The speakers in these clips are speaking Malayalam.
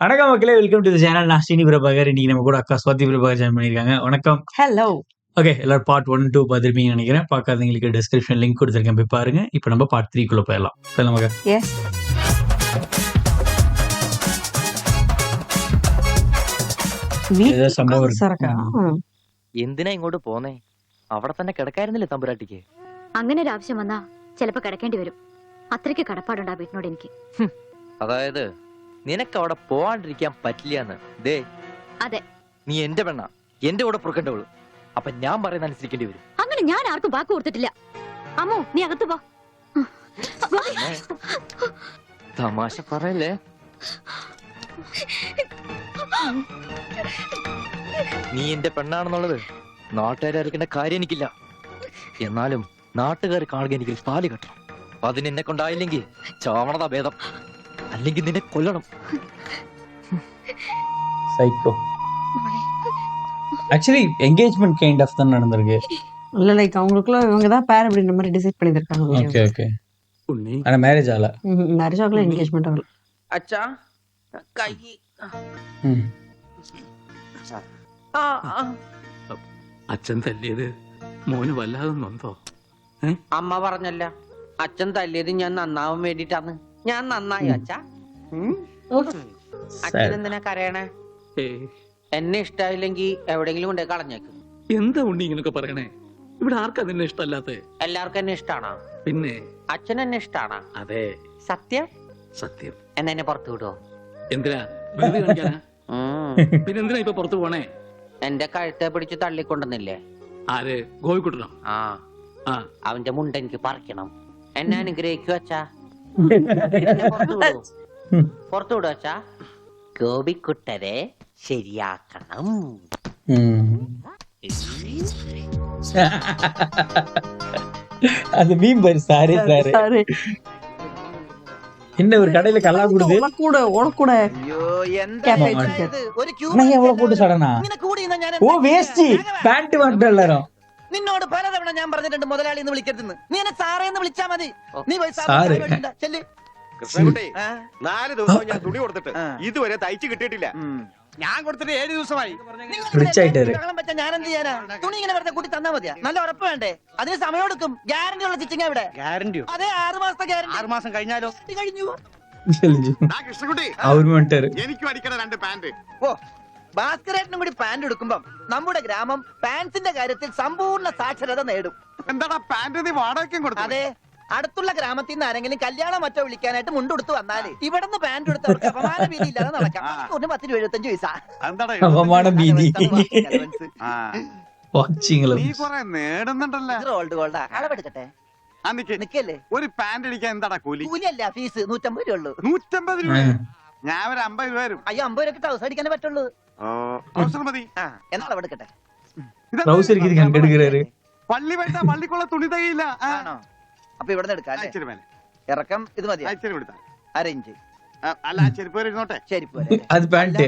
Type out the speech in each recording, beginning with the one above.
வணக்கம் மக்களே, வெல்கம் டு தி சேனல். நான் ஸ்ரீனி பிரபாகர். இன்னைக்கு நம்ம கூட அக்கா ஸ்வாதி பிரபாகர் ஜாயின் பண்ணியிருக்காங்க. வணக்கம். ஹலோ. ஓகே, எல்லாரும் பார்ட் 1, 2 பார்த்துருப்பீங்கன்னு நினைக்கிறேன். பார்க்காதவங்களுக்கு டிஸ்கிரிப்ஷன் லிங்க் கொடுத்துருக்கேன், போய் பாருங்க. இப்போ நம்ம பார்ட் 3 போயிடலாம். சொல்லுங்க. எஸ். സംഭവം ഇருக்கு. എന്തിനാ ഇങ്ങോട്ട് പോന്നേ? അവിടെ തന്നെ കിടക്കായിരുന്നില്ലേ തമ്പുരാട്ടിക്ക്? അങ്ങനെ ഒരു ആവശ്യം വന്നാ ചിലപ്പോ കിടക്കേണ്ടി വരും. അത്രയ്ക്ക് കടപ്പാടുണ്ട് ആ വീട്ടിനോട് എനിക്ക്. അതായത് നിനക്ക് അവിടെ പോവാണ്ടിരിക്കാൻ പറ്റില്ലാന്ന്. ദേ, അതെ, നീ എന്റെ പെണ്ണ, എന്റെ കൂടെ പുറക്കേണ്ടവള്. അപ്പൊ ഞാൻ പറയുന്ന അനുസരിക്കേണ്ടി വരും. അങ്ങനെ ഞാൻ ആർക്കും വാക്ക് കൊടുത്തിട്ടില്ല. അമ്മോ, നീ അകത്ത് പോ. തമാശ പറയല്ലേ. നീ എന്റെ പെണ്ണാണെന്നുള്ളത് നാട്ടുകാരെ അറിയിക്കേണ്ട കാര്യം എനിക്കില്ല. എന്നാലും നാട്ടുകാർ കാണുക എനിക്ക് പാല് കെട്ടണം. അതിന് എന്നെ കൊണ്ടായില്ലെങ്കിൽ ചാവണതാ ഭേദം, അല്ലെങ്കിൽ നിന്നെ കൊല്ലണം. Psycho. Actually engagement kind of தான் நடந்திருக்கு. இல்ல, லைக் அவங்களுக்குள்ள இவங்க தான் பேர் அப்படின்ற மாதிரி டிசைட் பண்ணிருக்காங்க. Okay okay. ஆனா மேரேஜ் ஆகல. மேரேஜ் ஆகல, என்கேஜ்மெண்ட் ஆகல. അച്ഛാ കൈ അച്ഛൻ തല്ലിയത് മോന് വല്ലാതെ നൊന്തോ? അമ്മ പറഞ്ഞല്ല, അച്ഛൻ തല്ലിയത് ഞാൻ നന്നാവാൻ വേണ്ടിട്ടാണ്. ഞാൻ നന്നായി അച്ഛാ. അച്ഛൻ എന്തിനാ കരയണേ? എന്നെ ഇഷ്ടായില്ലെങ്കി എവിടെങ്കിലും കൊണ്ടേ കളഞ്ഞേക്ക്. എന്താ ഉണ്ണി ഇങ്ങനൊക്കെ പറയണേ? ഇവിടെ ആർക്കാ നിന്നെ ഇഷ്ടല്ലാത്തെ? എല്ലാവർക്കും എന്നെ ഇഷ്ടാണോ? പിന്നെ അച്ഛൻ എന്നെ ഇഷ്ടാണോ? അതെ, സത്യം. സത്യം. എന്നെ എന്നെ പുറത്തു വിടുവോ? എന്തിനാ വെറുതെ കാണിക്കാനാ? പിന്നെ എന്തിനാ ഇപ്പൊ പുറത്തു പോണേ? എന്റെ കഴുത്തെ പിടിച്ച് തള്ളിക്കൊണ്ടെന്നില്ലേ? ആര്? ഗോപിക്കുട്ടനോ? ആ, അവന്റെ മുണ്ട എനിക്ക് പറിക്കണം. എന്നെ അനുഗ്രഹിക്കൂ അച്ഛാ. പുറത്തു വിടുവോ അച്ഛാ? ഗോപിക്കുട്ടരെ ശരിയാക്കണം. அது மீம் பாரு. Sorry sorry. என்ன ஒரு கடையில கல்லா குடுது. உனக்கூட അയ്യോ, എന്താ ഇത്? ഒരു ക്യൂ எவ்வளவு போட்டு சடனா? ഇങ്ങനെ കൂടി നിന്നാ ഞാൻ ஓ வேஸ்ட் பேண்ட் மட்டும் எல்லாரும். നിന്നോട് പലതവണ ഞാൻ പറഞ്ഞിട്ടുണ്ട് മുതലാളി എന്ന് വിളിക്കരുതെന്ന്. നീ എന്നെ സാറേ എന്ന് വിളിച്ചാ മതി. നീ പോയി സാറ്. ചെല്ല്. കൃഷ്ണൻകുട്ടി, 4 ദിവസം ഞാൻ തുണി കൊടുത്തിട്ട് ഇതുവരെ തയ്ച്ചു കിട്ടിയിട്ടില്ല. ഞാൻ കൊടുത്തിട്ട് 7 ദിവസമായി. റിച്ച് ആയിട്ടാണ്. ഞാൻ എന്ത് ചെയ്യാനാ? തുണി ഇങ്ങനെ വെറുതെ കൂട്ടി തന്നാ മതിയാ? നല്ല ഉറപ്പ് വേണ്ടേ? അതിന് സമയം എടുക്കും. ഗ്യാരണ്ടി ഉള്ള സ്റ്റിച്ചിങ് ഇവിടെ. ഗ്യാരണ്ടിയോ? അതെ, 6 മാസത്തെ ഗ്യാരണ്ടി. 6 മാസം കഴിഞ്ഞാലോ? കഴിഞ്ഞു. കൃഷ്ണൻകുട്ടി, അവര് വേണ്ടാரு. എനിക്കും അടിക്കണ 2 പാന്റ്. ഓ, ഭാസ്കരേട്ടനും കൂടി പാന്റ് എടുക്കുമ്പം നമ്മുടെ ഗ്രാമം പാന്റ്സിന്റെ കാര്യത്തിൽ സമ്പൂർണ്ണ സാക്ഷരത നേടും. എന്താടാ പാന്റ് നീ വാടകയ്ക്കും കൊടുത്തു? അതെ, അടുത്തുള്ള ഗ്രാമത്തിൽ നിന്ന് ആരെങ്കിലും കല്യാണം മറ്റോ വിളിക്കാനായിട്ട് മുണ്ടെടുത്ത് വന്നാല് ഇവിടുന്ന് പാന്റ് എടുത്ത് അവർക്ക് അപമാന ഭീതി ഇല്ലാതെ നടക്കാം. 10-75 പൈസ. എന്താടാ അവമാന ഭീതി. നീ കൊറേ നേടുന്നുണ്ടല്ലോ. Gold Golda. അളവെടുക്കട്ടെ. നിക്കല്ലേ? ഒരു പാന്റ് അടിക്കാൻ എന്താടാ കൂലി? കൂലിയല്ല, ഫീസ് 150 രൂപ ഉള്ളൂ. 150 രൂപ? ഞാൻ ഒരു 50 രൂപ വരും. അയ്യോ, 50 രൂപ ട്രൗസർ അടിക്കാനേ പറ്റുള്ളൂ. മതി. എന്നാ അളവെടുക്കട്ടെ. പള്ളി വേണ്ട, പള്ളിക്കുള്ള തുണി തകയില്ല. ആണോ? അപ്പൊ ഇവിടെ എടുക്കാം. ഇറക്കം ഇത് മതി. അരയിഞ്ച്. അല്ല, ചെരുപ്പ് വരെ ഇരുന്നോട്ടെ. ചെരിപ്പ് അത് പാന്റ്.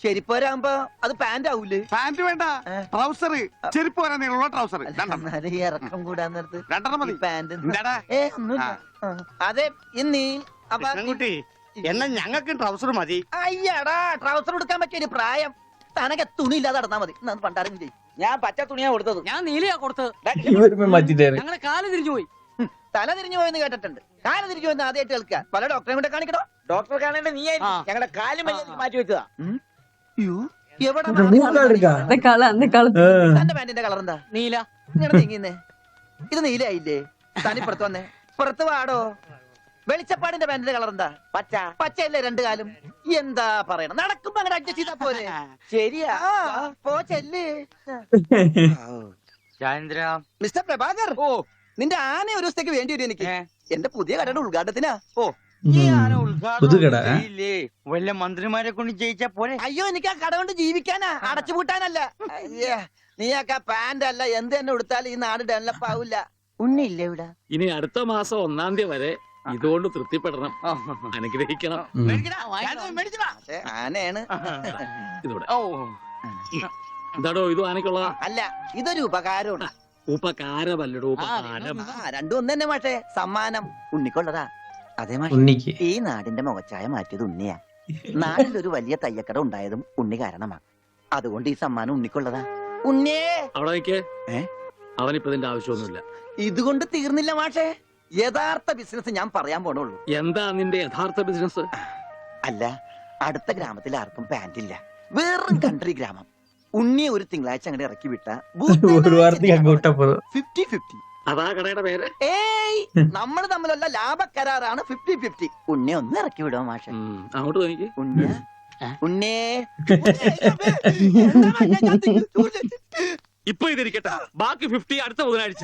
ചെരിപ്പ് വരാകുമ്പോ അത് പാന്റ് ആവൂലേ? പാന്റ് വേണ്ട, ട്രൗസർ. ചെരുപ്പ് വരാൻ നീളമുള്ള ട്രൗസർ. ഇറക്കം കൂടാൻ നേരത്ത് 2 മതി. പാന്റ്. എന്താടാ? അതെ, ഇന്നീ കൃഷ്ണൻകുട്ടി, എന്നാ ഞങ്ങൾക്ക് ട്രൗസർ മതി. അയ്യടാ, ട്രൗസർ എടുക്കാൻ പറ്റിയ ഒരു പ്രായം. തനക്ക് തുണി ഇല്ലാതെ നടന്നാ മതി. പണ്ടാരെങ്കിലും ചെയ്യും. ഞാൻ പച്ച തുണിയാ കൊടുത്തത്. ഞാൻ നീലയാ കൊടുത്തത്. ഞങ്ങളെ കാല് തിരിഞ്ഞു പോയി. തല തിരിഞ്ഞു പോയെന്ന് കേട്ടിട്ടുണ്ട്. കാല് തിരിഞ്ഞു പോയെന്ന് ആദ്യമായിട്ട് കേൾക്കുക. പല ഡോക്ടറെ കൂടെ കാണിക്കണോ? ഡോക്ടറെ കാണേണ്ട നീ ഞങ്ങളുടെ കാലും മാറ്റി വെച്ചതാ. തന്റെ പാന്റിന്റെ കളർ എന്താ? നീല. ഇങ്ങനെ നീങ്ങിന്നേ. ഇത് നീലയായില്ലേ? തനിപ്പുറത്ത് വന്നേ. പുറത്ത് വാടോ. വെളിച്ചപ്പാടിന്റെ പാന്റിന്റെ കളർ എന്താ? പച്ച. പച്ചയല്ലേ 2 കാലും? എന്താ പറയണം? നടക്കുമ്പോ അങ്ങനെ അഡ്ജസ്റ്റ് ചെയ്താ പോലെ. ശരിയാ, പോ ചെല്ല്. മിസ്റ്റർ പ്രഭാകർ, ഓ നിന്റെ ആന ഒരു ദിവസത്തേക്ക് വേണ്ടി വരും എനിക്ക്. എന്റെ പുതിയ കടയുടെ ഉദ്ഘാടനത്തിനാ. ഓ, വല്ല മന്ത്രിമാരെ കൊണ്ട് ജയിച്ചാ പോലെ. അയ്യോ, എനിക്ക് ആ കട കൊണ്ട് ജീവിക്കാനാ, അടച്ചുപൂട്ടാനല്ല. നീയൊക്കെ പാന്റ് അല്ല എന്ത് തന്നെ കൊടുത്താലും ഈ നാട് ഡെവലപ്പ് ആവില്ല. ഉണ്ണിയില്ലേ ഇവിടെ? ഇനി അടുത്ത മാസം 1-ാം തീയതി വരെ ഇതുകൊണ്ട് തൃപ്തിപ്പെടണം, അനുഗ്രഹിക്കണം. ആനയാണ്. ഇതോടെ എന്താടോ ഇത് ആനക്കുള്ളതാ? അല്ല, ഇതൊരു ഉപകാരമാണ്. ഉപകാരമല്ലടോ, ഉപകാരം. രണ്ടും ഒന്ന് തന്നെ മാഷേ. സമ്മാനം ഉണ്ണിക്കൊള്ളതാ. അതേ മാഷേ, ഈ നാടിന്റെ മുഖച്ഛായ മാറ്റിയത് ഉണ്ണിയാ. നാട്ടിലൊരു വലിയ തയ്യക്കട ഉണ്ടായതും ഉണ്ണി കാരണമാണ്. അതുകൊണ്ട് ഈ സമ്മാനം ഉണ്ണിക്കുള്ളതാ. ഉണ്ണിയേ അവിടെ നിൽക്കേ. ഏ? അവനിപ്പോ ഇതിന്റെ ആവശ്യമൊന്നുമില്ല. ഇതുകൊണ്ട് തീർന്നില്ല മാഷേ. യഥാർത്ഥ ബിസിനസ് ഞാൻ പറയാൻ പോണുള്ളൂ. എന്താ നിന്റെ യഥാർത്ഥ ബിസിനസ്? അല്ല, അടുത്ത ഗ്രാമത്തിൽ ആർക്കും പാന്റ് ഇല്ല. വെറും കൺട്രി ഗ്രാമം. ഉണ്ണിയെ ഒരു തിങ്കളാഴ്ച അങ്ങോട്ട് ഇറക്കി വിട്ട ഒരു വാർത്തക്ക് അങ്ങോട്ടാ പോകുന്നത്. 50-50. അതാ കടയുടെ പേര്. ഏയ്, നമ്മൾ തമ്മിലുള്ള ലാഭക്കരാറാണ് 50-50. ഉണ്ണിയെ ഒന്ന് ഇറക്കി വിടുമോ മാഷെ? അങ്ങോട്ട് നോക്കി. ഉണ്ണിയെ ഉണ്ണിയെ ഇപ്പൊ ഇതിരിക്കട്ടെ, ബാക്കി 50 അടുത്ത ബുധനാഴ്ച.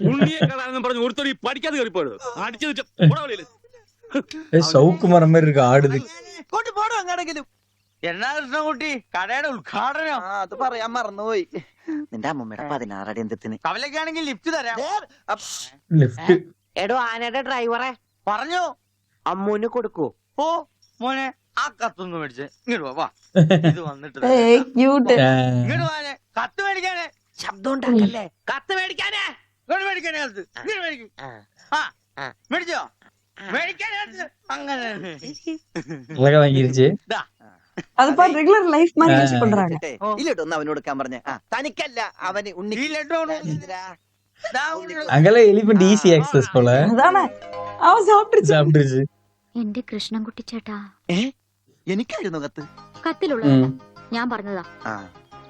ഉണ്ണിയെ കാണാനെന്നും പറഞ്ഞു ഒരുത്തടി പഠിക്കാതെ കയറിപ്പോയത് അടിച്ചു சவுக்குமரம் மாதிரி இருக்கு ஆடுது. കൊണ്ട് പോടോ അങ്ങാടെങ്കിലും. എന്നാ കൃഷ്ണൻകുട്ടി കടയുടെ ഉദ്ഘാടനം? അത് പറയാൻ മറന്നുപോയി. നിന്റെ അമ്മൂമ്മയുടെ 16 അടി എന്തിന്? കവലക്കാണെങ്കിൽ ലിഫ്റ്റ് തരാം. லிஃப்ட் എടോ ആനയുടെ ഡ്രൈവറെ പറഞ്ഞു അമ്മൂന് കൊടുക്കൂ. ഓ മോനെ ആ കത്തൊന്ന് മേടിച്ച് ഇങ്ങോട്ട് വാ. ഇത് വന്നിട്ട് ഏയ് ക്യൂട്ട്. ഇങ്ങോട്ട് വാനെ കത്ത് മേടിക്കാനേ. ശബ്ദം ഉണ്ടാക്കല്ലേ. കത്ത് മേടിക്കാനേ. ഇങ്ങോട്ട് മേടിക്കാനേ കത്ത്. ഇങ്ങോട്ട് മേടിക്കും. ആ മേടിച്ചോ? മേടിക്കാനേ കത്ത്. അങ്ങനെ அழகா வாங்கிருச்சு. அது பாரு ரெகுலர் லைஃப் மாதிரி யூஸ் பண்றாங்க. ഇല്ലട്ടൊന്ന് അവനോട് കൊടുക്കാൻ പറഞ്ഞ. തനിക്കല്ല, അവന് ഉണ്ണി. ഈ ലഡു அங்கெல்லாம் எலிபென்ட் ஈஸி ஆக்சஸ் போல. அதானே அவன் சாப்பிட்டுருச்சு. சாப்பிட்டுருச்சு. എന്റെ കൃഷ്ണൻകുട്ടി ചേട്ടാ, എനിക്കായിരുന്നു കത്ത്. കത്തിലുള്ളതല്ല, ഞാൻ പറഞ്ഞതാ.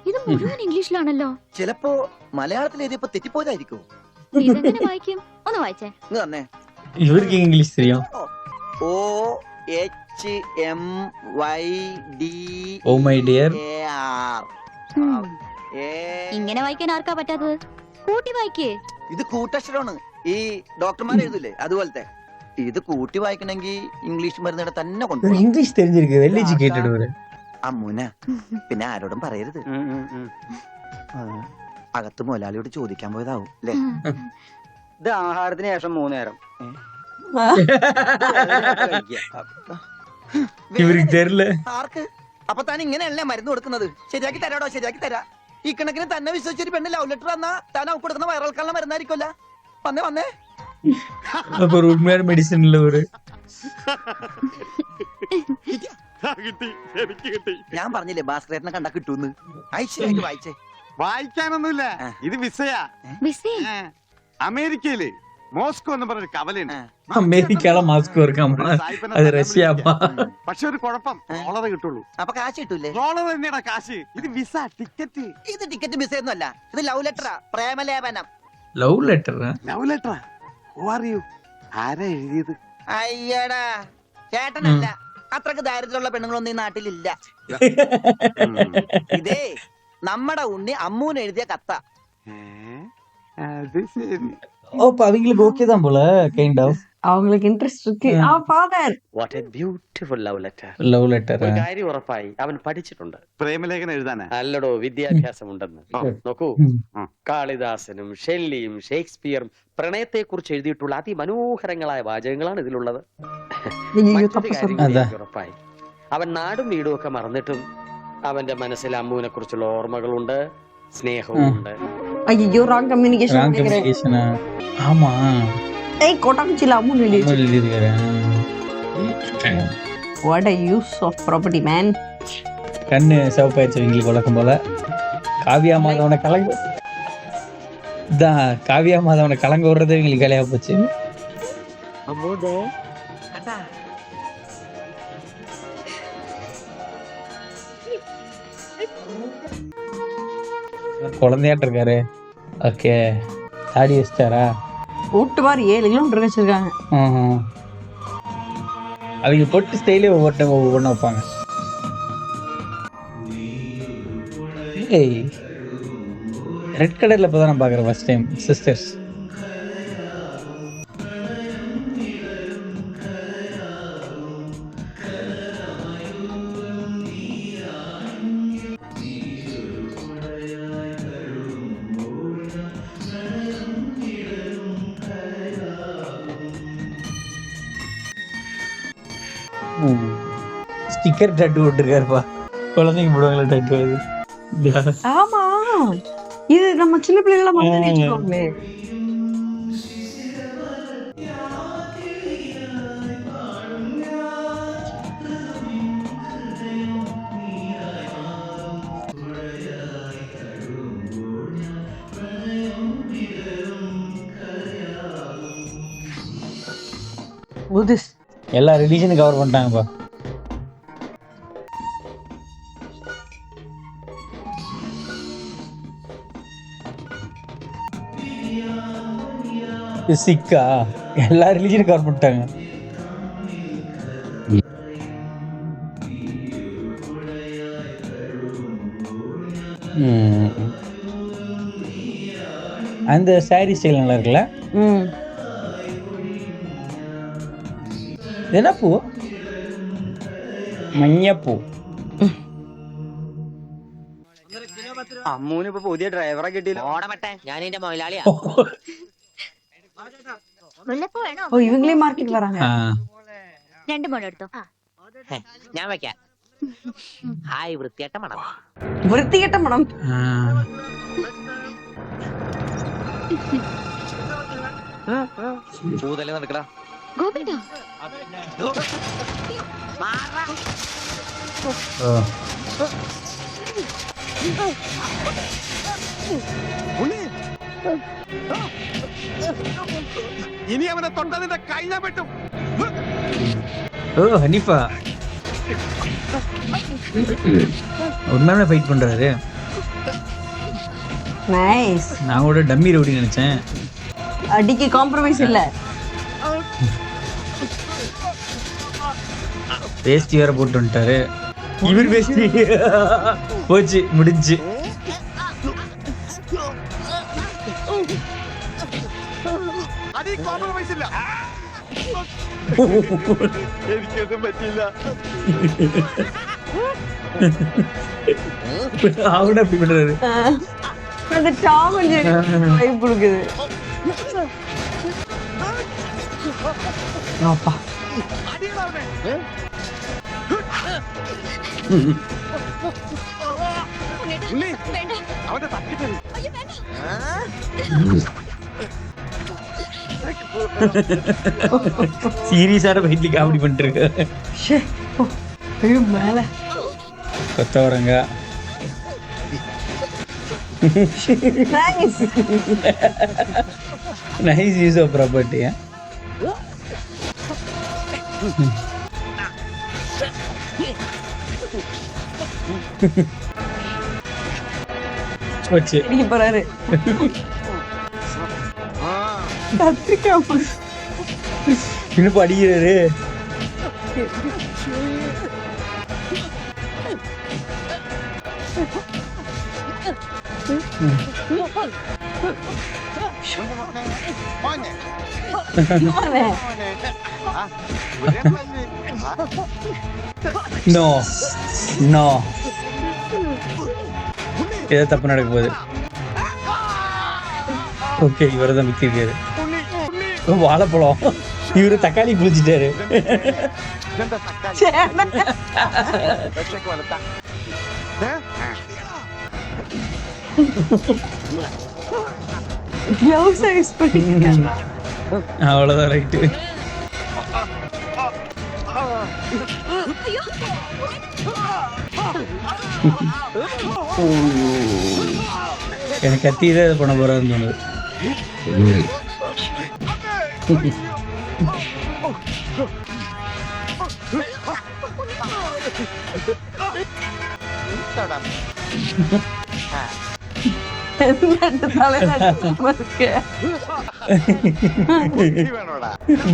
ഇത് മുഴുവൻ ഇംഗ്ലീഷിലാണല്ലോ. ചിലപ്പോ മലയാളത്തിൽ എഴുതിയപ്പോ തെറ്റിപ്പോയതായിരിക്കും. ഇതെങ്ങനെ വായിക്കും? ഒന്ന് വായിച്ചേ. ഇങ്ങ് തന്നെ. இவருக்கு இங்கிலீஷ் தெரியும். OHMYDAR. Oh my dear. ഇങ്ങനെ വായിക്കാൻ ആർക്കാ പറ്റാത്തത്? കൂട്ടി വായിക്കേ. ഇത് കൂട്ടക്ഷരമാണ്. ഈ ഡോക്ടർമാർ എഴുതൂലേ അതുപോലത്തെ. ഇത് കൂട്ടി വായിക്കണമെങ്കിൽ ഇംഗ്ലീഷ് മരുന്നിടെ തന്നെ കൊണ്ടുപോകും. இங்கிலீஷ் தெரிஞ்சிருக்கு. வெல் எஜுகேட்டட் ஒரு. അമ്മൂന, പിന്നെ ആരോടും പറയരുത്. അകത്ത് മുതലാളിയോട് ചോദിക്കാൻ പോയതാവും അല്ലേ? ഇത് ആഹാരത്തിന് ശേഷം 3 നേരം. இவருக்கு தெரியல. ആർക്ക്? അപ്പൊ താൻ ഇങ്ങനെയല്ലേ മരുന്ന് കൊടുക്കുന്നത്? ശരിയാക്കി തരാടോ, ശരിയാക്കി തരാ. ഈ കണക്കിന് തന്നെ വിശ്വസിച്ചൊരു പെണ്ണ് ലവ് ലെറ്റർ തന്നാ താൻ അവൾക്ക് കൊടുക്കുന്ന വയറിളക്കാനുള്ള മരുന്നായിരിക്കുമല്ല. വന്നേ വന്നേ. அப்ப ஒரு உண்மையான மெடிசன் இல்ல ஒரு. കിട്ടി, എനിക്ക് കിട്ടി. ഞാൻ പറഞ്ഞില്ലേ ഭാസ്കരേട്ടനെ കണ്ടാ കിട്ടൂന്ന്. ഐശ്വര്യായിട്ട് വായിച്ചേ. വായിക്കാനൊന്നുമില്ല, ഇത് വിസയാ. ബിസി. അമേരിക്കയില് മോസ്കോ എന്ന് പറഞ്ഞൊരു കവലയുണ്ട്. അമേരിക്കയിലെ മാസ്കോ ഇറക്കാമോ? അത് റഷ്യാപ്പാ. പക്ഷെ ഒരു കുഴപ്പം, ഡോളർ കിട്ടുള്ളൂ. അപ്പൊ കാശ് കിട്ടൂലേ? ഡോളർ തന്നെയാ കാശ്. ഇത് വിസ, ടിക്കറ്റ്. ഇത് ടിക്കറ്റ് മിസ് ഒന്നുമല്ല. ഇത് ലവ് ലെറ്ററാ, പ്രേമലേപനം. Love letter. ലവ് ലെറ്ററാ? അറിയൂ ആരാ എഴുതിയത്? അയ്യടാ, ചേട്ടനല്ല. അത്രക്ക് ദാരിദ്ര്യമുള്ള പെണ്ണുങ്ങളൊന്നും ഈ നാട്ടിലില്ല. ഇതേ നമ്മടെ ഉണ്ണി അമ്മൂന് എഴുതിയ കത്ത. അത് ശരി. ஓ, அப்ப அவங்களுக்கு ஓகே தான் போல, கைண்ட் ஆஃப். அவங்களுக்கு இன்ட்ரெஸ்ட் இருக்கு. அவன் father. What A beautiful love letter. Love letter. ഒരു കാര്യം ഉറപ്പായി, അവൻ പഠിച്ചിട്ടുണ്ട്. പ്രേമലേഖനം എഴുതാനാ? അല്ലടോ, വിദ്യാഭ്യാസം ഉണ്ടെന്ന്. നോക്കൂ, കാളിദാസനും ഷെല്ലിയും ഷേക്സ്പിയറും പ്രണയത്തെ കുറിച്ച് എഴുതിയിട്ടുള്ള അതിമനോഹരങ്ങളായ വാചകങ്ങളാണ് ഇതിലുള്ളത്. മറ്റൊരു കാര്യം കൂടി എനിക്ക് ഉറപ്പായി, അവൻ നാടും വീടും ഒക്കെ മറന്നിട്ടും അവന്റെ മനസ്സിൽ അമ്മുവിനെ കുറിച്ചുള്ള ഓർമ്മകളുണ്ട്, സ്നേഹവും ഉണ്ട്. ஐயோ ராங் கம்யூனிகேஷன். Wrong communication. ஆமா. ஏய் கோட்டாக்குச்சில அம்மு எழுதிருக்காரு. What a use of property man. கண்ணு சிவப்பாயிடுச்சு இவங்களுக்கு வழக்கம் போல. காவியா மாதவனை கலங்க காவியா மாதவனை கலங்க விடுறது இவங்களுக்கு கலையா போச்சு. അമ്മൂദേ குழந்தையாட்டு இருக்காரு. ஓகே, தாடி வச்சிட்டாரா? ஓட்டு பார் 7 கிலோமீட்டர் வச்சிருக்காங்க. அவங்க பொட்டு ஸ்டைலே ஒவ்வொன்றும் வைப்பாங்க. ஏய், ரெட் கலர்ல இப்பதான் நான் பாக்குறேன் ஃபர்ஸ்ட் டைம். சிஸ்டர்ஸ். ஸ்டிக்கர் டட்டு போட்டுருக்காருப்பா. குழந்தைங்க போடுவாங்களா டட்டு அது? ஆமா, இது நம்ம சின்ன பிள்ளைகள மாதிரி வச்சுக்கோங்களே. this. எல்லா ரிலீஜனும் கவர் பண்ணிட்டாங்கப்பா. சிக்கா எல்லா ரிலீஜனும் கவர் பண்ணிட்டாங்க. அந்த சாரி ஸ்டைல் நல்லா இருக்குல்ல. என்ன பூ? മഞ്ഞപ്പൂ. അമ്മൂന് ഇപ്പൊ പുതിയ ഡ്രൈവറെ കിട്ടിയില്ല. ഓടമട്ടെ, ഞാൻ എന്റെ മൊയിലാളിയാ. മുല്ലപ്പൂ വേണോ? ஓ இவங்களே மார்க்கெட் வராங்க. രണ്ട് മോൾ എടുത്തോ. ഞാൻ വെക്കാം. ഹായ്, വൃത്തികെട്ട മണം. വൃത്തികെട്ട മണം. പൂതല്ലേ നടക്കടാ. ഗോപിട്ടാ ഇനി അവനെ തൊണ്ടതിന്റെ കൈ ഞാൻ വെട്ടും. ஓ ஹனிஃபா உண்மையான ஃபைட் பண்றாரு. நைஸ். நான் கூட டம்மி ரவுடி நினைச்சேன். அடிக்கு காம்ப்ரமைஸ் இல்ல. வேஸ்டி வேற போட்டு வந்துட்டாரு. இவர் வேஸ்டி போச்சு, முடிஞ்சு. അടി കോംപ്രമൈസ് ഇല്ല. എനിക്കൊന്നും പറ്റില്ല. அவட அப்படி பண்றாரு. அந்த டாம் அண்ட் ஜெர்ரி வைப் கொடுக்குது. அப்பா അവന്റെ തട്ടി തരും. சீரியஸான ஃபைட்ல காமெடி பண்ணிட்டு இருக்க. ஷே ஐயோ மேல கொத்தவரங்க. Nice. Nice use of property. போச்சு. இடிக்க போறாரு. கத்திரிக்காய் இன்னும் படிக்கிறாரு. நோ நோ ஏதோ தப்பு நடக்க போகுது. ஓகே, இவரை தான் வித்திருக்காரு. வாழைப்பழம். இவரு தக்காளி குளிச்சிட்டாரு. அவ்வளவுதான், ரைட்டு. எனக்கு கத்திதான் இது பண்ண போறாருன்னு தோணுது.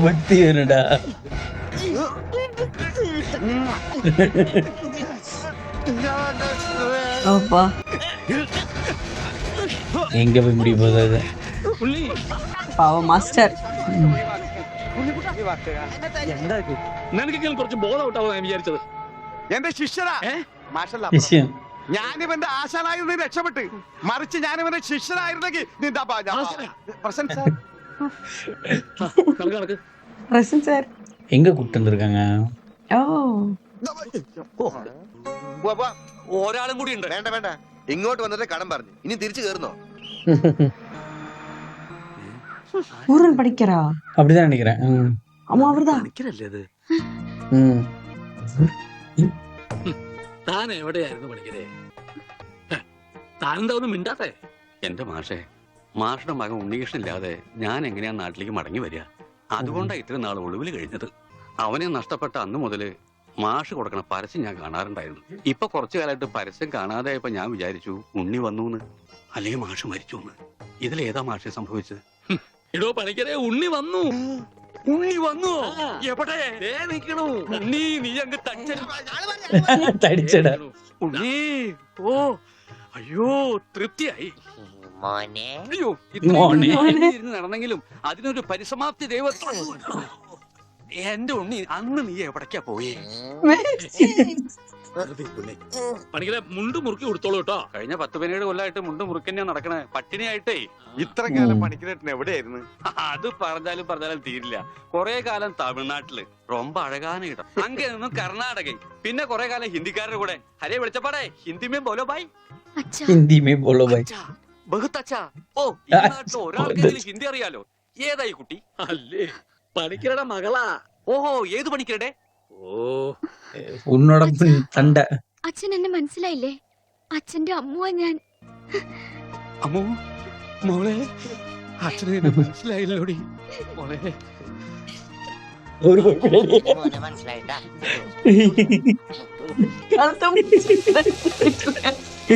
பக்தி வேணுடா. எங்க போய் முடிய போகுது அது? പാവം മാസ്റ്റർ. നിനക്കെങ്കിലും കുറച്ച് ബോധം ഔട്ടാവും ഞാൻ വിചാരിച്ചത്. എന്റെ ശിഷ്യനാ മാഷല്ല. விஷயம் ഞാനിവന്റെ ആശാനായിരുന്നു രക്ഷപ്പെട്ട്. മറിച്ച് ഞാനിവന്റെ ശിഷ്യനായിരുന്നെങ്കിൽ எங்க கூப்பிட்டு வந்திருக்காங்க? ഒരാളും കൂടി ഉണ്ട്. വേണ്ട വേണ്ട, ഇങ്ങോട്ട് വന്നിട്ട് കടം പറഞ്ഞു. ഇനി തിരിച്ചു കയറുന്നോ? பூரன் படிக்கிறா. அப்படிதான் நினைக்கிறேன். ஆமா அவர்தான். താൻ എവിടെയായിരുന്നു പണിക്കരെ? താനെന്താ ഒന്നും മിണ്ടാത്തെ? എന്റെ മാഷെ, മാഷയുടെ മകൻ ഉണ്ണികൃഷ്ണൻ ഇല്ലാതെ ഞാൻ എങ്ങനെയാ നാട്ടിലേക്ക് മടങ്ങി വരിക? അതുകൊണ്ടാണ് ഇത്രയും നാൾ ഒളിവിൽ കഴിഞ്ഞത്. അവനെ നഷ്ടപ്പെട്ട അന്ന് മുതല് മാഷ് കൊടുക്കണ പരസ്യം ഞാൻ കാണാറുണ്ടായിരുന്നു. ഇപ്പൊ കുറച്ചു കാലമായിട്ട് പരസ്യം കാണാതായപ്പോ ഞാൻ വിചാരിച്ചു ഉണ്ണി വന്നൂന്ന്, അല്ലെങ്കിൽ മാഷ് മരിച്ചു എന്ന്. ഇതിലേതാ മാഷെ സംഭവിച്ചത്? ഇടോ പണിക്കരെ, ഉണ്ണി വന്നു. ഉണ്ണി വന്നു. എവിടെ നിൽക്കണു ഉണ്ണി? നീ അങ്ങ് തടിച്ചട ഉണ്ണി. ഓ അയ്യോ, തൃപ്തിയായി. മോനെ അയ്യോ, മോനെ. ഇരുന്ന് നടന്നെങ്കിലും അതിനൊരു പരിസമാപ്തി ദൈവത്തോ. എന്റെ ഉണ്ണി, അന്ന് നീ എവിടേക്കാ പോയി? പണിക്കരെ, മുണ്ട് മുറുക്കി കൊടുത്തോളൂ കേട്ടോ. കഴിഞ്ഞ 10-17 കൊല്ലമായിട്ട് മുണ്ട് മുറുക്കന്നെയാ നടക്കണേ, പട്ടിണിയായിട്ടേ. ഇത്ര കാലം പണിക്കരേട്ടൻ എവിടെയായിരുന്നു? അത് പറഞ്ഞാലും തീരില്ല. കൊറേ കാലം തമിഴ്നാട്ടില് ரொம்ப അഴകാന ഇടം, അങ്ങേ നിന്നും കർണാടക, പിന്നെ കൊറേ കാലം ഹിന്ദിക്കാരുടെ കൂടെ. ഹരേ വിളിച്ചപ്പാടേ ഹിന്ദിമേ ബോലോ ഭായ്. ഹിന്ദി മേ ബോളോ ഭായ്. ബഹുത്ത് അച്ഛാ. ഓ, ഈ നാട്ടിൽ ഒരാൾക്കെങ്കിലും ഹിന്ദി അറിയാലോ. ഏതായി കുട്ടി? അല്ലേ, പണിക്കരുടെ മകളാ. ഓഹോ, ഏത് പണിക്കരുടെ? ഓ, ഉന്നോടൊപ്പം തണ്ട. അച്ഛൻ എന്നെ മനസ്സിലായില്ലേ? അച്ഛന്റെ അമ്മുവാ ഞാൻ. അമ്മോ, മോളെ, അച്ഛനെ മനസ്സിലായില്ലോടി മോളെ. ഒരു മോനെ മനസ്സിലായിട്ടാ?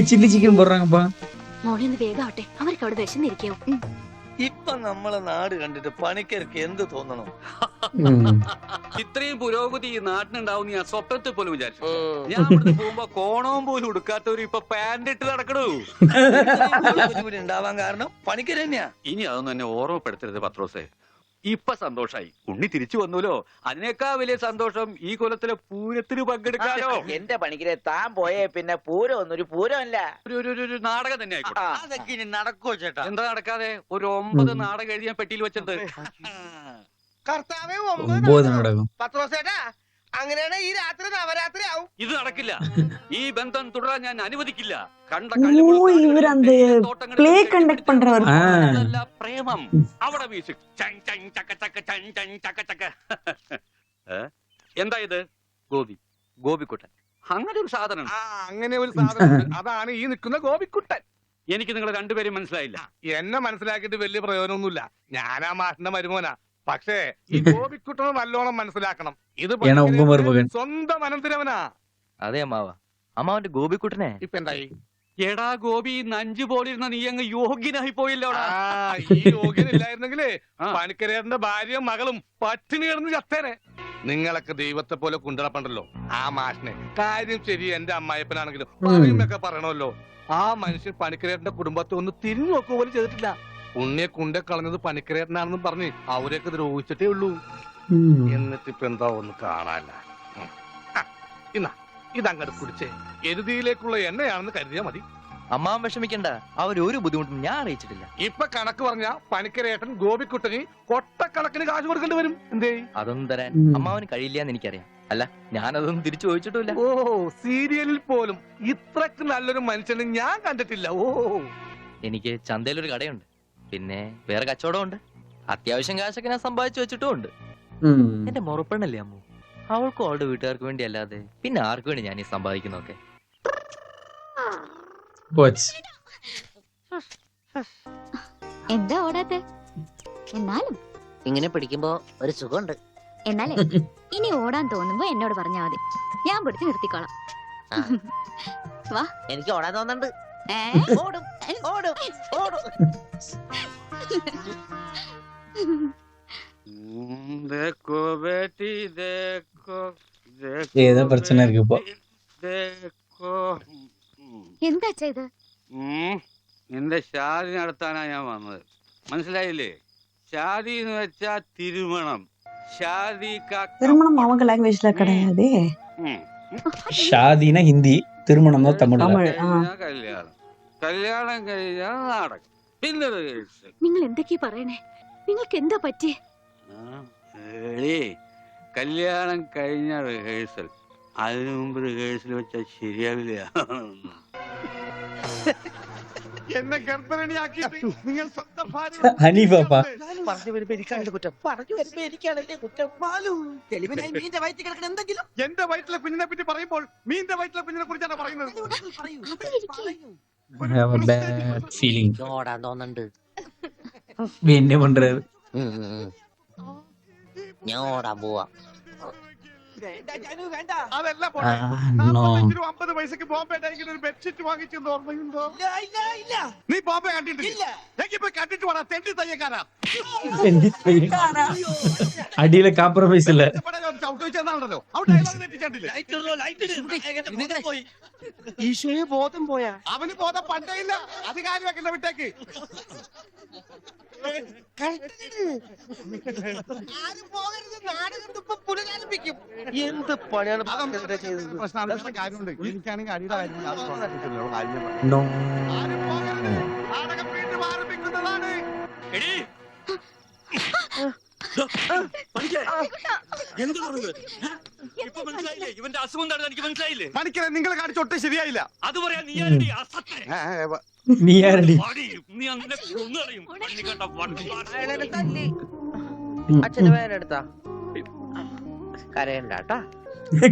Chilli chicken പോடுறாங்கப்பா. മോളെ ഒന്ന് വേഗാവട്ടെ, അവർക്ക് അവിടെ വിശന്നിരിക്കാവും. ഇപ്പൊ നമ്മളെ നാട് കണ്ടിട്ട് പണിക്കർക്ക് എന്ത് തോന്നണം? ഇത്രയും പുരോഗതി ഈ നാട്ടിനുണ്ടാവും ഞാൻ സ്വപ്നത്തിൽ പോലും വിചാരിച്ചു. ഞാൻ ഇവിടുന്ന് പോകുമ്പോ കോണവും പോലും ഉടുക്കാത്തവര് ഇപ്പൊ പാന്റ് ഇട്ട് നടക്കണു. ഉണ്ടാവാൻ കാരണം പണിക്കർ തന്നെയാ. ഇനി അതൊന്നും എന്നെ ഓർമ്മപ്പെടുത്തരുത് പത്രോസേ. ഇപ്പൊ സന്തോഷായി, ഉണ്ണി തിരിച്ചു വന്നൂലോ. അതിനേക്കാ വലിയ സന്തോഷം ഈ കൊല്ലത്തിലെ പൂരത്തിന് പങ്കെടുക്കാനോ. എന്റെ പണിക്കരെ, താൻ പോയേ പിന്നെ പൂരം ഒന്നൊരു പൂരമല്ല, ഒരു നാടകം തന്നെ ആയിക്കോട്ടെ. അതൊക്കെ ഇനി നടക്കോ ചേട്ടാ? എന്താ നടക്കാതെ? ഒരു 9 നാടകം എഴുതിയ പെട്ടിയിൽ വെച്ചിട്ട്. കർത്താവേ, 9 നാടകം. പത്രോസേട്ടാ, അങ്ങനെയാണ് ഈ രാത്രി നവരാത്രി ആവും. ഇത് നടക്കില്ല. ഈ ബന്ധം തുടരാൻ ഞാൻ അനുവദിക്കില്ല. കണ്ട ഓ, ഇവർ அந்த പ്ലേ കണ്ടക്ട് பண்றவர். പ്രേമം അവിടെ മ്യൂസിക്. എന്താ ഇത്? ഗോപിക്കുട്ടൻ. അങ്ങനെ ഒരു സാധനം. അങ്ങനെ ഒരു സാധനം, അതാണ് ഈ നിൽക്കുന്ന ഗോപിക്കുട്ടൻ. എനിക്ക് നിങ്ങൾ രണ്ടുപേരും മനസ്സിലായില്ല. എന്നെ മനസ്സിലാക്കിയിട്ട് വലിയ പ്രയോജനമൊന്നുമില്ല. ഞാനാ മാഷിന്റെ മരുമോനാ. പക്ഷേ ഈ ഗോപിക്കുട്ടനെ നല്ലോണം മനസ്സിലാക്കണം. ഇത് സ്വന്തം അനന്തരവനാ. അതെ അമ്മാവ, അമ്മാവന്റെ ഗോപിക്കുട്ടനെ ഇപ്പൊ എന്തായി? എടാ ഗോപി, നഞ്ചു പോലിരുന്ന നീ അങ്ങ് യോഗ്യനായി പോയില്ലോടാ. ഈ യോഗ്യനില്ലായിരുന്നെങ്കിലേ പണിക്കരേട്ടന്റെ ഭാര്യയും മകളും പട്ടിണി കിടന്ന് ചത്തേനെ. നിങ്ങളൊക്കെ ദൈവത്തെ പോലെ കുണ്ടടപ്പണ്ടല്ലോ ആ മാഷിനെ. കാര്യം ശരി, എന്റെ അമ്മായപ്പനാണെങ്കിലും പറയുമ്പൊക്കെ പറയണമല്ലോ. ആ മനുഷ്യൻ പണിക്കരേട്ടന്റെ കുടുംബത്തെ ഒന്ന് തിരിഞ്ഞു നോക്കുക പോലും ചെയ്തിട്ടില്ല. ഉണ്ണിയെ കുണ്ടെ കളഞ്ഞത് പണിക്കരേട്ടനാണെന്നും പറഞ്ഞ് അവരെയൊക്കെ ദ്രോഹിച്ചിട്ടേ ഉള്ളൂ. എന്നിട്ട് ഇപ്പൊ എന്താ ഒന്ന് കാണാല്ല. ഇതങ്ങോട്ട് കുടിച്ചേ, എരുതിയിലേക്കുള്ള എണ്ണയാണെന്ന് കരുതിയാ മതി. അമ്മാവൻ വിഷമിക്കണ്ട, അവരൊരു ബുദ്ധിമുട്ടും ഞാൻ അറിയിച്ചിട്ടില്ല. ഇപ്പൊ കണക്ക് പറഞ്ഞ പണിക്കരേട്ടൻ ഗോപിക്കുട്ടന് കൊട്ടക്കണക്കിന് കാശ് കൊടുക്കേണ്ടി വരും. എന്തേ? അതൊന്നും തരാൻ അമ്മാവന് കഴിയില്ല എന്ന് എനിക്കറിയാം. അല്ല, ഞാനതൊന്നും തിരിച്ചു ചോദിച്ചിട്ടില്ല. ഓ, സീരിയലിൽ പോലും ഇത്രക്ക് നല്ലൊരു മനുഷ്യനെ ഞാൻ കണ്ടിട്ടില്ല. ഓ, എനിക്ക് ചന്തയിലൊരു കടയുണ്ട്, പിന്നെ വേറെ കച്ചവടമുണ്ട്. അത്യാവശ്യം കാശൊക്കെ ഞാൻ സമ്പാദിച്ചു വെച്ചിട്ടും ഉണ്ട്. എന്റെ മുറപ്പെണ്ണല്ലേ അമ്മു, അവൾക്കും അവളുടെ വീട്ടുകാർക്ക് വേണ്ടി അല്ലാതെ പിന്നെ ആർക്ക് വേണ്ടി ഞാൻ ഈ സമ്പാദിക്കുന്നൊക്കെ. എന്താ ഓടാത്തെ? എന്നാലും ഇങ്ങനെ പിടിക്കുമ്പോ ഒരു സുഖമുണ്ട്. എന്നാലേ ഇനി ഓടാൻ തോന്നുമ്പോ എന്നോട് പറഞ്ഞാ മതി, ഞാൻ പിടിച്ച് നിർത്തിക്കോളാം. വാ, എനിക്ക് ഓടാൻ തോന്നുന്നുണ്ട്. ഓടും ഓടും ഓടും. ഏതാ പ്രശ്നം ഇருக்கு ഇപ്പൊ? എന്താ ഇത്? നിന്റെ ഷാദി നടത്താനാ ഞാൻ വന്നത്, മനസ്സിലായില്ലേ? ஷாதி എന്ന് വെച്ചാ തിരുമണം. திருமணம் அவங்க லாங்குவேஜ்ல கிடையாது. ஷாதினா ஹிந்தி, திருமணம் தான் தமிழ். കല്യാണം, കല്യാണം കഴിഞ്ഞാൽ നാടകം, പിന്നെ റിഹേഴ്സൽ. നിങ്ങൾ എന്തൊക്കെയാ പറയണേ? നിങ്ങൾക്ക് എന്താ പറ്റിയേ? കല്യാണം കഴിഞ്ഞ റിഹേഴ്സൽ, അതിനു മുമ്പ് റിഹേഴ്സൽ വെച്ചാൽ ശരിയാവില്ല. എന്നെ ഗർഭിണിയാക്കിയിട്ട് നിങ്ങൾ സ്വന്തം ഹനീഫാ പറഞ്ഞു വരുമ്പോ എനിക്കാണല്ലേ കുറ്റം, പറഞ്ഞു വരുമ്പോ എനിക്കാണല്ലേ കുറ്റം. തെളിവിനായി മീന്റെ വയറ്റിൽ കിടക്കണ എന്തെങ്കിലും. എന്റെ വയറ്റിലെ കുഞ്ഞിനെ പറ്റി പറയുമ്പോൾ മീന്റെ വയറ്റിലെ കുഞ്ഞിനെ കുറിച്ചാണ് പറയുന്നത്. ഫീലിംഗ് ഓടാൻ തോന്നുന്നുണ്ട്. என்ன பண்றாரு? ഞാൻ ഓടാൻ പോവാ. വേണ്ട ജാനു വേണ്ട. അതല്ല ആ, no. 50 പൈസക്ക് ബോംബെ ഡൈക്കിന് ഒരു ബെഡ്ഷീറ്റ് വാങ്ങിച്ചെന്ന് ഓർമ്മയുണ്ടോ? ഇല്ല, ഇല്ല, ഇല്ല. നീ ബോംബെ കണ്ടിട്ടില്ല? ഇല്ല. എങ്കിൽ പോയി കണ്ടിട്ട് വേണം തെണ്ടി തയ്യക്കാരാ. അടിയിലെ കോംപ്രമൈസ് ഇല്ല. ചവിട്ട് വെച്ചെന്നാണല്ലോ അവിടെ ഡയലോഗ് തെറ്റിച്ചിട്ടില്ല. ഈശോയെ ബോധം പോയാ? അവന് ബോധം പണ്ടേ ഇല്ല. അധികാരി വെക്കുന്ന വിട്ടേക്ക്. ആരും പോകരുത്, നാട് കണ്ടിപ്പോ പുനരാരംഭിക്കും. എന്ത് പണിയാണ് ഭാസ്കരേട്ടാ ചെയ്തത്? പ്രശ്നം കാര്യമുണ്ട്. എനിക്കാണെങ്കിൽ അടിയുടെ കാര്യം No. ആരും പോകരുത്. നാടകം വീണ്ടും ആരംഭിക്കുന്നതാണ്. ഇവന്റെ അസുഖം എന്താണെന്ന് എനിക്ക് മനസ്സിലായില്ലേ? പണിക്കരെ നിങ്ങളെ കാണിച്ചൊട്ടും ശരിയായില്ല. അത് പറയാ നീ ആരടി? അസത്തെ. നീ ആരടി? നീ അങ്ങനെ കൊന്നുകളയും. കണ്ണി കണ്ട വണ്ടി. അയാളെ തല്ലി. അച്ഛന് വേനെടുത്താ കരയണ്ടാട്ടാ.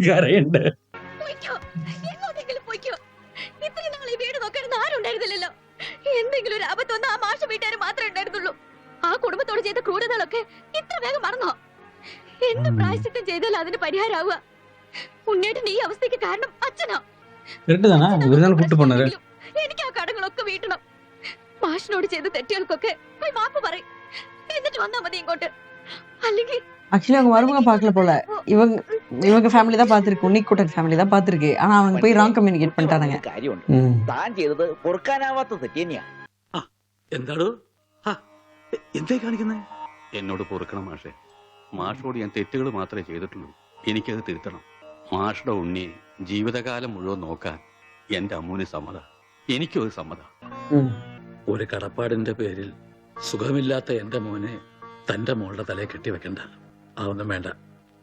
കരയുണ്ട്. പൊയ്ക്കോ, എങ്ങോട്ടെങ്കിലും പൊയ്ക്കോ. ഇത്രയും നാൾ ഈ വീട് നോക്കാൻ ആരും ഉണ്ടായിരുന്നില്ലല്ലോ. എന്തെങ്കിലും ഒരു ആപത്ത് വന്ന ആ മാഷ വീട്ടുകാർ മാത്രമേ ഉണ്ടായിരുന്നുള്ളൂ. ആ കുടുംബത്തോട് ചെയ്ത ക്രൂരതകളൊക്കെ ഇത്ര വേഗം മറന്നോ? എന്ത് പ്രായശ്ചിത്തം ചെയ്താലും അതിന് പരിഹാരമാവുക. ഉണ്ണേട്ടന്റെ ഈ അവസ്ഥയ്ക്ക് കാരണം അച്ഛനാ. കറക്റ്റ് ഒരു കൂട്ട് പോണത്. എനിക്ക് ആ കടങ്ങളൊക്കെ വീട്ടണം. മാഷിനോട് ചെയ്ത തെറ്റുകൾക്കൊക്കെ പോയി മാപ്പ് പറയും. എന്നിട്ട് വന്നാ മതി ഇങ്ങോട്ട്. അല്ലെങ്കിൽ ஆக்சுவலி அவங்க மருமக பார்க்கல போல. இவங்க ஃபேமிலி தான் பார்த்துருக்கு, உன்னிக்கூட்டன் ஃபேமிலி தான் பார்த்துருக்கு. ஆனா அவங்க போய் ராங் கம்யூனிகேட் பண்ணிட்டானுங்க. കാര്യമുണ്ട്. താൻ ചെയ്തത് പൊറുക്കാനാവാത്ത തെറ്റ് തന്നെയാ. എന്താടോ എന്തേ കാണിക്കുന്നത്? എന്നോട് പൊറുക്കണം മാഷെ. മാഷോട് ഞാൻ തെറ്റുകൾ മാത്രമേ ചെയ്തിട്ടുള്ളൂ. എനിക്കത് തിരുത്തണം. മാഷുടെ ഉണ്ണിയെ ജീവിതകാലം മുഴുവൻ നോക്കാൻ എന്റെ അമ്മൂന് സമ്മത. എനിക്കും അത് സമ്മത. ഒരു കടപ്പാടിന്റെ പേരിൽ സുഖമില്ലാത്ത എന്റെ മോനെ തന്റെ മോളുടെ തലയെ കെട്ടിവെക്കണ്ട. അതൊന്നും വേണ്ട,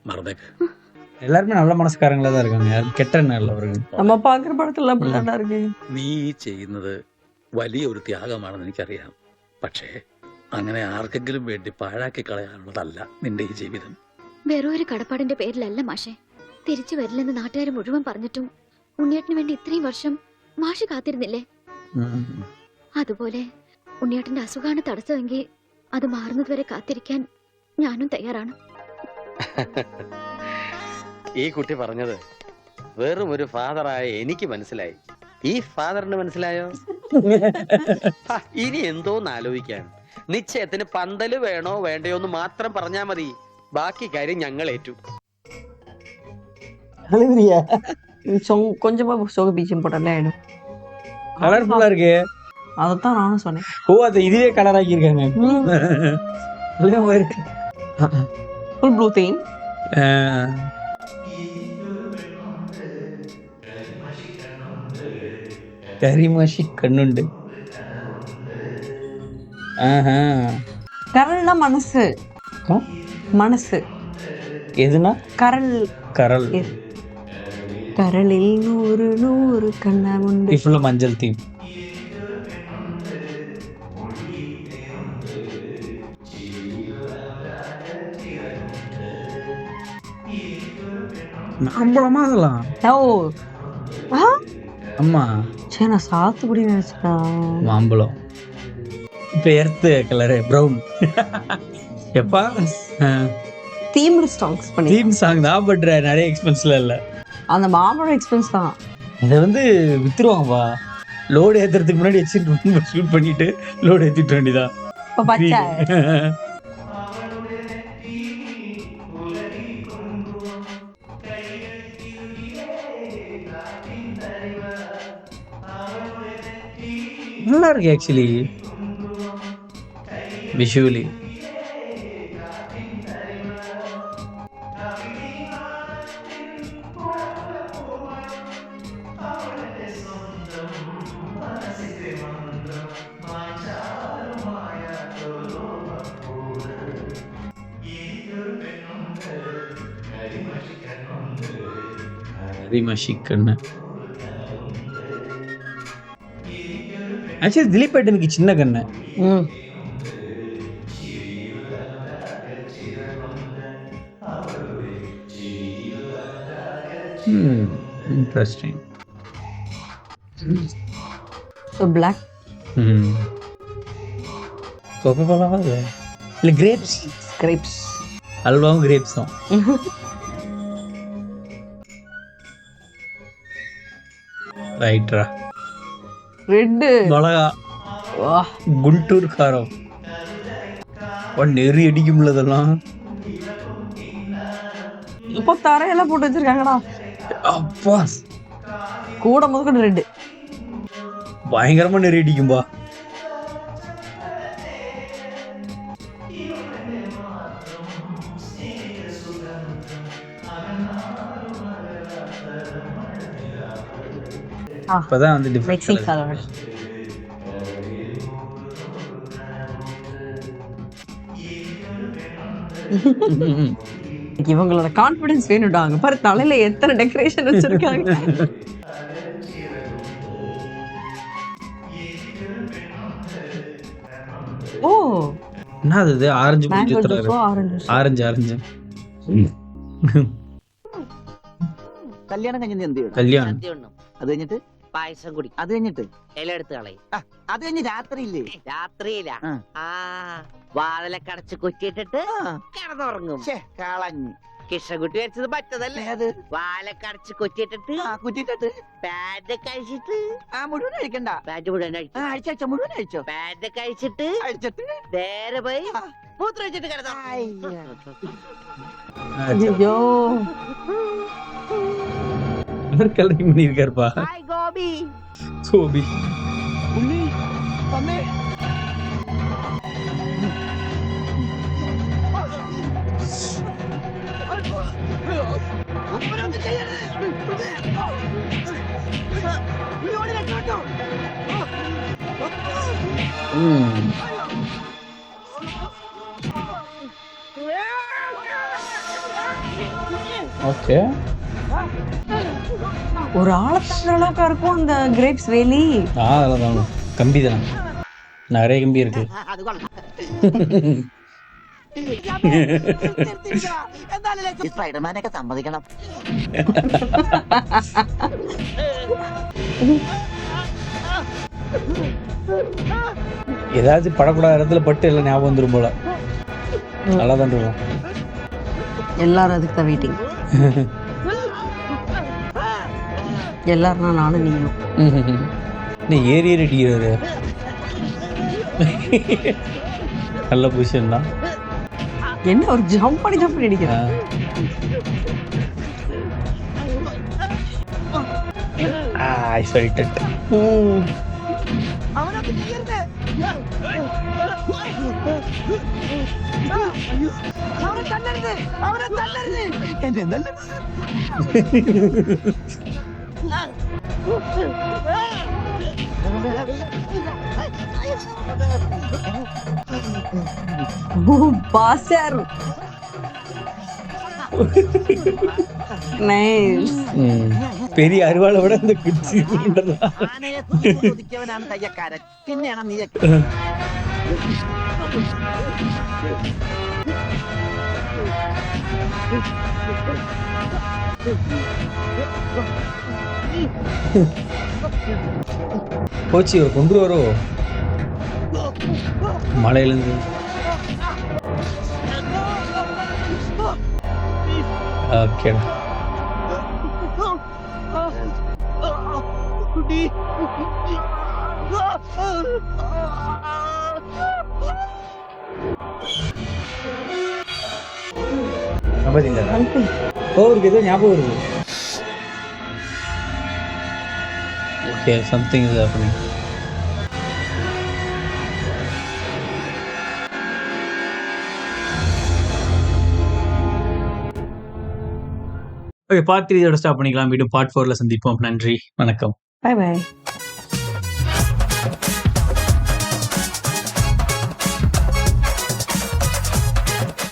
മറന്നേക്ക്. எல்லாருமே நல்ல மனசுக்காரங்களா தான் இருக்காங்க. யாரும் கெட்ட எண்ணம் இல்ல அவருக்கு. நம்ம பாக்குற படத்துல அப்படிதான்டா இருக்கு. നീ ചെയ്യുന്നത് വലിയ ഒരു ത്യാഗമാണെന്ന് എനിക്കറിയാം. പക്ഷേ അങ്ങനെ ആർക്കെങ്കിലും വേണ്ടി പാഴാക്കി കളയാനുള്ളതല്ല നിന്റെ ഈ ജീവിതം. വെറും ഒരു കടപ്പാടിന്റെ പേരിലല്ല മാഷെ. തിരിച്ചു വരില്ലെന്ന് നാട്ടുകാർ മുഴുവൻ പറഞ്ഞിട്ടും ഉണ്ണിയേട്ടന് വേണ്ടി ഇത്രയും വർഷം മാഷ് കാത്തിരുന്നില്ലേ? അതുപോലെ ഉണ്ണിയേട്ടന്റെ അസുഖമാണ് തടസ്സമെങ്കിൽ അത് മാറുന്നതുവരെ കാത്തിരിക്കാൻ ഞാനും തയ്യാറാണ്. ഈ കുട്ടി പറഞ്ഞത് വെറും ഒരു ഫാദറായ എനിക്ക് മനസ്സിലായി. ഈ ഫാദറിന് മനസ്സിലായോ? ഇനി എന്തോന്ന് ആലോചിക്കാൻ. നിശ്ചയത്തിന് പന്തല് വേണോ വേണ്ടയോ എന്ന് മാത്രം പറഞ്ഞാ മതി. ബാക്കി കാര്യം ഞങ്ങൾ ഏറ്റു. கொஞ்சமா சோக பீச்சம் போட்டாலே ஆயிடும். கலர்ஃபுல்லா இருக்கு. அதத்தான் நானும் சொன்னேன். ஓ, அது இதுவே கலர் ஆக்கி இருக்காங்க. Full blue theme. കരിമഷി കണ്ണുണ്ട്. கரல்னா மனசு. மனசு எதுனா? கரல். கரல். கரலில் 100 கண்ணம் உண்டு. ஃபுல்லா மஞ்சள் தீம். மாம்பழமா அதெல்லாம்? ஓ அம்மா சரி, நான் சாத்துக்குடி நினைச்சா. மாம்பழம். இப்ப எர்த்து கலரு ப்ரௌன். எப்பா தீம் சாங்ஸ் பண்ணி தீம் சாங் தான். பட் நிறைய எக்ஸ்பென்ஸ்ல இல்ல. அந்த மாம்பழம் எக்ஸ்பென்ஸ் தான். இதை வந்து வித்துருவாங்கப்பா. லோடு ஏத்துறதுக்கு முன்னாடி வச்சு ஷூட் பண்ணிட்டு லோடு ஏத்திட்டு வேண்டியதான். இப்ப பச்சை நல்லா இருக்கு ஆக்சுவலி விஷுவலி. കരിമഷി കണ്ണ്. ஆக்சுவலி திலீப் ஏட்டனுக்கு சின்ன கண்ணு. இன்ட்ரெஸ்டிங். ஸோ பிளாக் கோகோ கோலாவா இல்லை கிரேப்ஸ்? கிரேப்ஸ். அல்வாவும் கிரேப்ஸும். ரைட்ரா. ரெட்டு மிளகா, குண்டூர் காரம், நெறி அடிக்கும்ல இதெல்லாம். இப்போ தரையெல்லாம் போட்டு வச்சிருக்காங்கடா. அப்பா கூட முதற்கொண்டு ரெட்டு. பயங்கரமா நெறி அடிக்கும்பா. இப்பதான் வந்து மிக்ஸி டிஃபரெண்ட் கலர். இவங்களோட கான்ஃபிடன்ஸ் வேணும்டா. அங்க பாரு தலையில எத்தனை டெக்கரேஷன் வச்சிருக்காங்க. ஓ என்ன அது ஆரஞ்சு மேங்கோ குடிச்சுறாரு. ஜூஸோ ஆரஞ்சு ஆரஞ்சு ஆரஞ்சு കല്യാണം കഴിഞ്ഞ് എന്ത് ചെയ്യണം? കല്യാണം. അത് കഴിഞ്ഞിട്ട് പായസം കുടി അത് കഴിഞ്ഞിട്ട് ഇല എടുത്ത് കളയും അത് കഴിഞ്ഞ് രാത്രിയില്ലേ? രാത്രിയില ആ. വാതിലൊക്കെ അടച്ച് കുറ്റിയിട്ടിട്ട് ആ. കിടന്നുറങ്ങും. ഛേ, കളഞ്ഞു. കൃഷ്ണകുട്ടി വെച്ചത് പറ്റതല്ലേ. അത് വാലൊക്കെ അടച്ച് കുറ്റിയിട്ടിട്ട് കുറ്റിട്ടിട്ട് പാന്റ് കഴിച്ചിട്ട് മുഴുവൻ കഴിക്കണ്ട. പാന്റ് മുഴുവൻ കഴിച്ചു. അഴിച്ചോ മുഴുവൻ അഴിച്ചോ. പാന്റ് കഴിച്ചിട്ട് അഴിച്ചിട്ട് നേരെ പോയി ആ. മൂത്രം വെച്ചിട്ട് കിടന്നു. ஐயோ கலரிங் பண்ணியிருக்காருப்பா ഹായ് ഗോപി. சோபி. ഉണ്ണി വന്നേ. അവരൊന്നും ചെയ്യരുത്. നീ ഓടി രക്ഷപ്പെട്ടോ. ஓகே. ஒரு ஆளை தாங்குற அளவுக்கு இருக்கும் அந்த கிரேப்ஸ் வேலி. அதெல்லாம் தாங்க கம்பி தானே, நிறைய கம்பி இருக்கு. അത് കൊള്ളാം. എന്തായാലും ഈ സ്പൈഡർമാനൊക്കെ സമ്മതിക്കണം. ஏதாச்சும் படக்கூடாத இடத்துல பட்டு எல்லாம் ஞாபகம் வந்துடும் போல. நல்லா தான் இருக்கும். எல்லாரும் அதுக்கு தான் வெயிட்டிங். எல்லாரும்னா நானும் நீயும். என்ன ஏறி அடிக்கிறாரு. நல்ல பொசிஷன் தான். என்ன ஒரு ஜம்ப் பண்ணி அடிக்கிறேன். I felt it. അവനൊക്കെ ചെയ്യരുത്. അവരെ തല്ലരുത്. അവരെ തല്ലരുത്. എന്നെ തല്ലരുത്. Pastor nice. பெரிய அருவாளை விட இந்த குச்சி ആനയെ ഒതുക്കിയവനാണ് തയ്യക്കാരൻ. പിന്നെയാണ് നീ போச்சு. இவர் கொண்டு வரோ மலையிலேருந்து. ஓகேடா. அவருக்கு ஏதோ ஞாபகம் வருது. Okay, something is happening. Okay, part 3 இதோட ஸ்டாப் பண்ணிக்கலாம். வீடியோ பார்ட் 4ல சந்திப்போம். நன்றி, வணக்கம். Bye by.